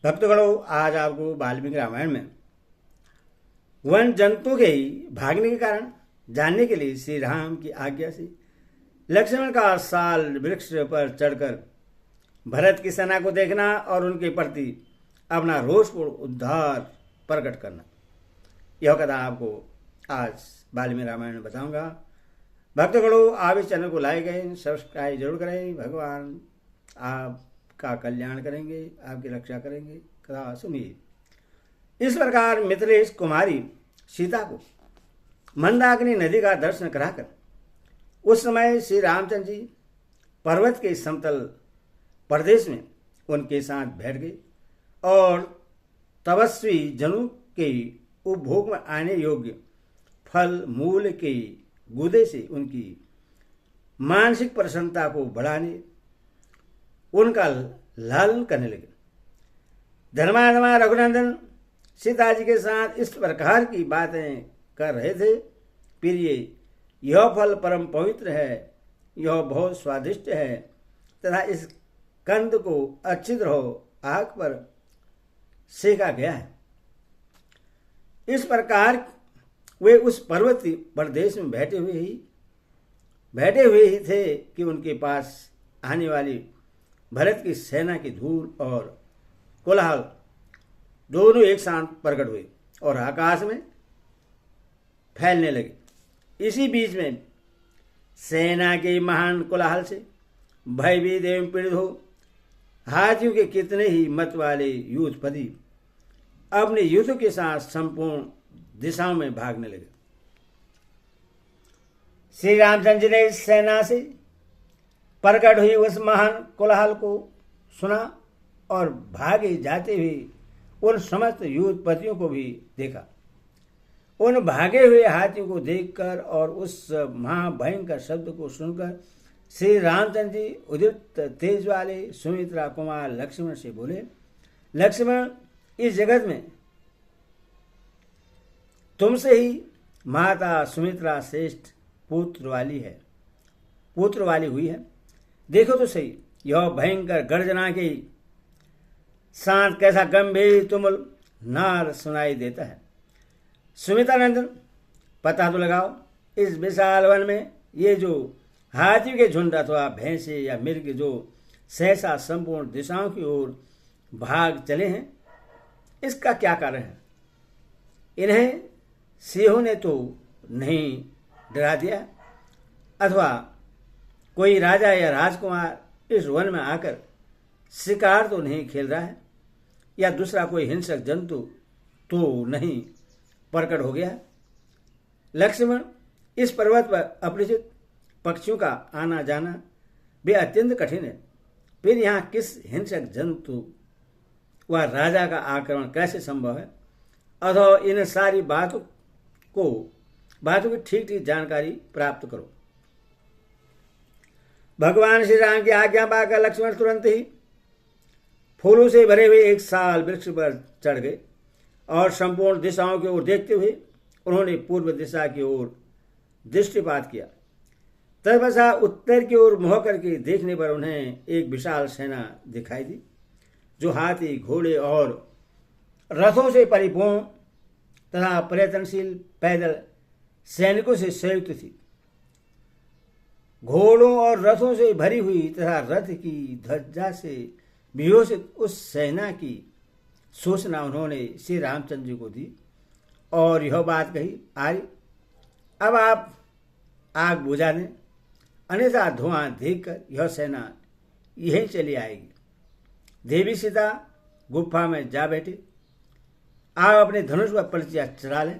भक्तगणों, आज आपको वाल्मीकि रामायण में वन जंतु के भागने के कारण जानने के लिए श्री राम की आज्ञा से लक्ष्मण का साल वृक्ष पर चढ़कर भरत की सेना को देखना और उनके प्रति अपना रोषपूर्ण उद्धार प्रकट करना, यह कथा आपको आज वाल्मीकि रामायण में बताऊंगा। भक्तगणों, आप इस चैनल को लाइक करें, सब्सक्राइब जरूर करें। भगवान आपका कल्याण करेंगे, आपकी रक्षा करेंगे। कथा सुनिए। इस प्रकार मिथिलेश कुमारी सीता को मंदाकिनी नदी का दर्शन कराकर उस समय श्री रामचंद्र जी पर्वत के समतल प्रदेश में उनके साथ बैठ गए और तपस्वी जनों के उपभोग में आने योग्य फल मूल के गुदे से उनकी मानसिक प्रसन्नता को बढ़ाने उनका लालन करने लगे। धर्मात्मा रघुनंदन सीता जी के साथ इस प्रकार की बातें कर रहे थे। प्रिय, यह फल परम पवित्र है, यह बहुत स्वादिष्ट है तथा इस कंद को अच्छी तरह आग पर सेका गया है। इस प्रकार वे उस पर्वतीय प्रदेश में बैठे हुए ही थे कि उनके पास आने वाली भरत की सेना की धूल और कोलाहल दोनों एक साथ प्रकट हुए और आकाश में फैलने लगे। इसी बीच में सेना के महान कोलाहल से भयभीत एवं पीड़ित हो हाथियों के कितने ही मत वाले युद्धपति अपने युद्ध के साथ संपूर्ण दिशाओं में भागने लगे। श्री रामचंद्र जी ने इस सेना से प्रकट हुई उस महान कोलाहल को सुना और भागे जाते हुए उन समस्त युद्धपतियों को भी देखा। उन भागे हुए हाथियों को देखकर और उस महाभयंकर शब्द को सुनकर श्री रामचंद्र जी उदित तेज वाले सुमित्रा कुमार लक्ष्मण से बोले, लक्ष्मण, इस जगत में तुमसे ही माता सुमित्रा श्रेष्ठ पुत्र वाली हुई है। देखो तो सही, यह भयंकर गर्जना के साथ कैसा गंभीर तुमुल नाद सुनाई देता है। सुमित्रा नंदन, पता तो लगाओ, इस विशाल वन में ये जो हाथियों के झुंड अथवा भैंसे या मिर्ग जो सहसा संपूर्ण दिशाओं की ओर भाग चले हैं, इसका क्या कारण है? इन्हें सिंहों ने तो नहीं डरा दिया अथवा कोई राजा या राजकुमार इस वन में आकर शिकार तो नहीं खेल रहा है या दूसरा कोई हिंसक जंतु तो नहीं प्रकट हो गया है? लक्ष्मण, इस पर्वत पर अपरिचित पक्षियों का आना जाना भी अत्यंत कठिन है। फिर यहाँ किस हिंसक जंतु व राजा का आक्रमण कैसे संभव है? अथवा इन सारी बातों की ठीक ठीक जानकारी प्राप्त करो। भगवान श्री राम की आज्ञा पाकर लक्ष्मण तुरंत ही फूलों से भरे हुए एक साल वृक्ष पर चढ़ गए और संपूर्ण दिशाओं की ओर देखते हुए उन्होंने पूर्व दिशा की ओर दृष्टिपात किया। तत्पश्चात उत्तर की ओर मुँह करके देखने पर उन्हें एक विशाल सेना दिखाई दी, जो हाथी, घोड़े और रथों से परिपूर्ण तथा प्रयत्नशील पैदल सैनिकों से संयुक्त थी। घोड़ों और रथों से भरी हुई तथा रथ की ध्वजा से विभूषित उस सेना की सूचना उन्होंने श्री रामचंद्र जी को दी और यह बात कही, आर्य, अब आप आग बुझा दें, अन्यथा धुआं देखकर यह सेना यहीं चली आएगी। देवी सीता गुफा में जा बैठी। आप अपने धनुष पर पर्चियां चढ़ा लें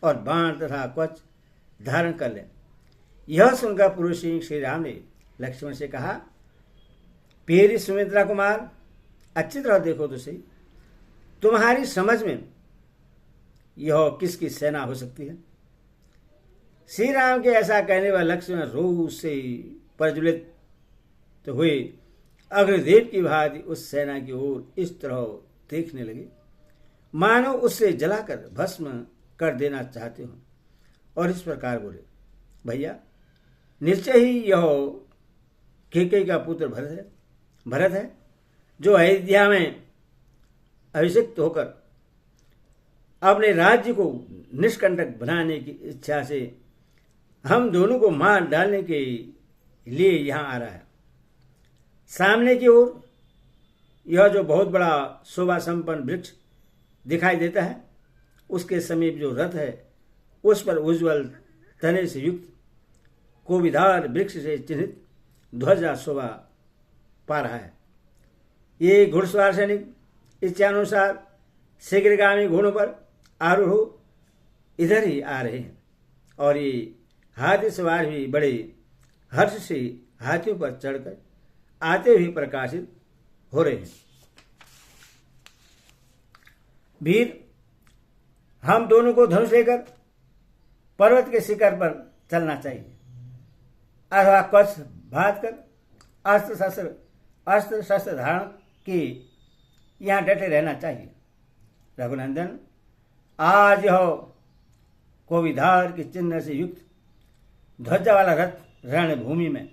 और बाण तथा कवच धारण कर लें। यह सुनकर पुरुष सिंह श्री राम ने लक्ष्मण से कहा, प्रिय सुमित्रा कुमार, अच्छी तरह देखो तो सही, तुम्हारी समझ में यह किसकी सेना हो सकती है? श्री राम के ऐसा कहने पर लक्ष्मण रोष से प्रज्वलित हुए अग्निदेव की भांति उस सेना की ओर इस तरह देखने लगे मानो उससे जलाकर भस्म कर देना चाहते हो और इस प्रकार बोले, भैया, निश्चय ही यह केकई का पुत्र भरत है, जो अयोध्या में अभिषिक्त होकर अपने राज्य को निष्कंटक बनाने की इच्छा से हम दोनों को मार डालने के लिए यहाँ आ रहा है। सामने की ओर यह जो बहुत बड़ा शोभा संपन्न वृक्ष दिखाई देता है, उसके समीप जो रथ है उस पर उज्ज्वल तने से युक्त कोविधार वृक्ष से चिन्हित ध्वजा शोभा पा रहा है। ये घुड़सवार सैनिक इच्छानुसार शीघ्रगामी घोड़ों पर आरूढ़ हो इधर ही आ रहे हैं और ये हाथी सवार भी बड़े हर्ष से हाथियों पर चढ़कर आते हुए प्रकाशित हो रहे हैं। वीर, हम दोनों को धनुष लेकर पर्वत के शिखर पर चलना चाहिए अथवा कवच बांध कर अस्त्र शस्त्र धारण के यहाँ डटे रहना चाहिए। रघुनंदन, आज यह कोविधार के चिन्ह से युक्त ध्वजा वाला रथ रणभूमि में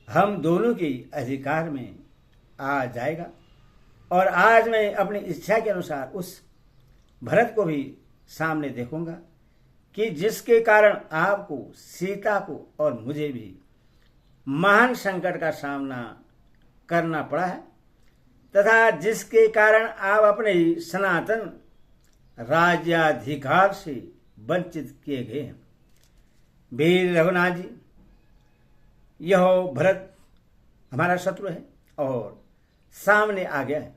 हम दोनों के अधिकार में आ जाएगा और आज मैं अपनी इच्छा के अनुसार उस भरत को भी सामने देखूंगा कि जिसके कारण आपको, सीता को और मुझे भी महान संकट का सामना करना पड़ा है तथा जिसके कारण आप अपने सनातन राज्याधिकार से वंचित किए गए हैं। वीर रघुनाथ जी, यह भरत हमारा शत्रु है और सामने आ गया है,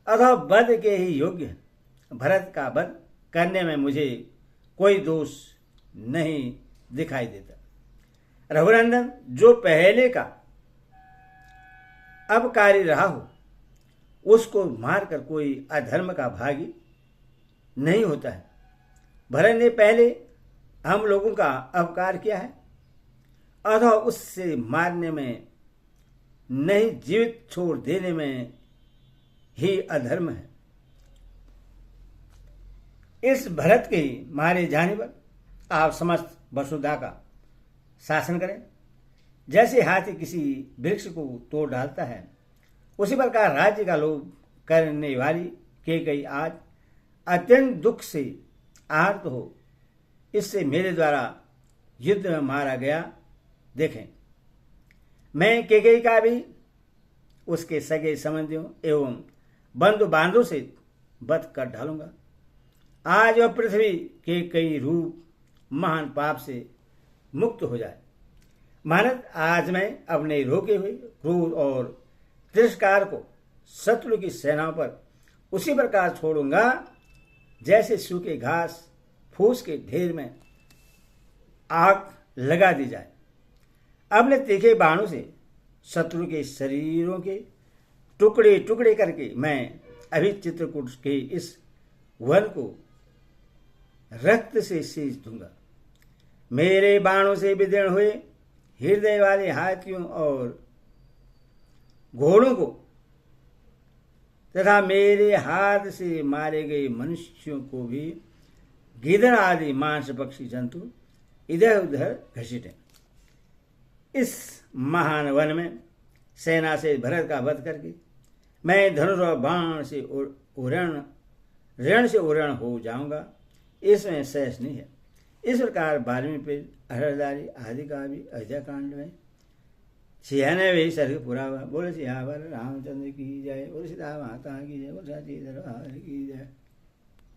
अतः वध के ही योग्य है। भरत का वध करने में मुझे कोई दोष नहीं दिखाई देता। रघुनंदन, जो पहले का अपकारी रहा हो उसको मारकर कोई अधर्म का भागी नहीं होता है। भरत ने पहले हम लोगों का अपकार किया है, अतः उससे मारने में नहीं, जीवित छोड़ देने में ही अधर्म है। इस भरत के मारे जाने पर आप समस्त वसुधा का शासन करें। जैसे हाथी किसी वृक्ष को तोड़ डालता है, उसी प्रकार राज्य का लोभ करने वाली कैकेयी आज अत्यंत दुख से आहत हो इससे मेरे द्वारा युद्ध में मारा गया देखें। मैं कैकेयी का भी उसके सगे संबंधियों एवं बंधु बांधों से वध कर डालूंगा। आज वह पृथ्वी के कई रूप महान पाप से मुक्त हो जाए। महाराज, आज मैं अपने रोके हुए क्रोध और तिरस्कार को शत्रु की सेनाओं पर उसी प्रकार छोड़ूंगा जैसे सूखे घास फूस के ढेर में आग लगा दी जाए। अपने तीखे बाणों से शत्रु के शरीरों के टुकड़े टुकड़े करके मैं अभी चित्रकूट के इस वन को रक्त से सींच दूंगा। मेरे बाणों से विदीर्ण हुए हृदय वाले हाथियों और घोड़ों को तथा मेरे हाथ से मारे गए मनुष्यों को भी गिदड़ आदि मांस पक्षी जंतु इधर उधर घसीटें। इस महान वन में सेना से भरत का वध करके मैं धनुष और बाण से ऋण से उरण हो जाऊंगा, इसमें शेष नहीं है। इस प्रकार 12वीं पेज अहरदारी आदि का भी अयोध्या कांड में 96 सर्ग पूरा हुआ। बोले सियावर रामचंद्र की जय, बोले सीता माता की जय, बोले सच्ची दरबार की जय।